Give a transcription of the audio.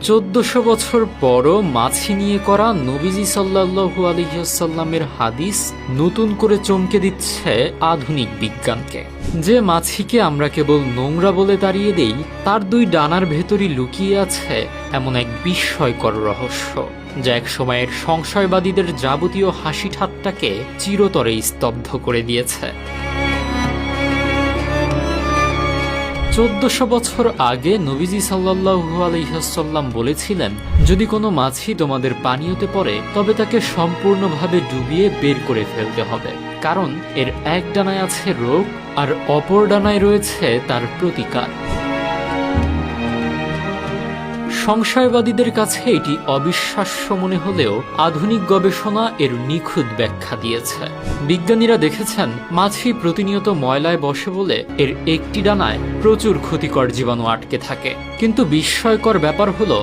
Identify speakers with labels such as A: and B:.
A: 1400 বছর পরও মাছি নিয়ে করা নবীজি সাল্লাল্লাহু আলাইহি ওয়াসাল্লামের হাদিস নতুন করে চমকে দিচ্ছে আধুনিক বিজ্ঞানকে। যে মাছিকে আমরা কেবল নোংরা বলে তাড়িয়ে দেই, তার দুই ডানার ভেতরই লুকিয়ে আছে এমন এক বিস্ময়কর রহস্য, যা এক সময়ের সংশয়বাদীদের যাবতীয় হাসি ঠাট্টাকে চিরতরে স্তব্ধ করে দিয়েছে। 1400 বছর আগে নবীজি সাল্লাল্লাহু আলাইহি ওয়াসাল্লাম বলেছিলেন, যদি কোনো মাছি তোমাদের পানীয়তে পড়ে তবে তাকে সম্পূর্ণভাবে ডুবিয়ে বের করে ফেলতে হবে, কারণ এর এক ডানায় আছে রোগ আর অপর ডানায় রয়েছে তার প্রতিকার। সংশয়বাদীদের কাছে এটি অবিশ্বাস্য মনে হলেও আধুনিক গবেষণা এর নিখুঁত ব্যাখ্যা দিয়েছে। বিজ্ঞানীরা দেখেছেন, মাছি প্রতিনিয়ত ময়লায় বসে বলে এর একটি ডানায় প্রচুর ক্ষতিকর জীবাণু আটকে থাকে। কিন্তু বিস্ময়কর ব্যাপার হলো,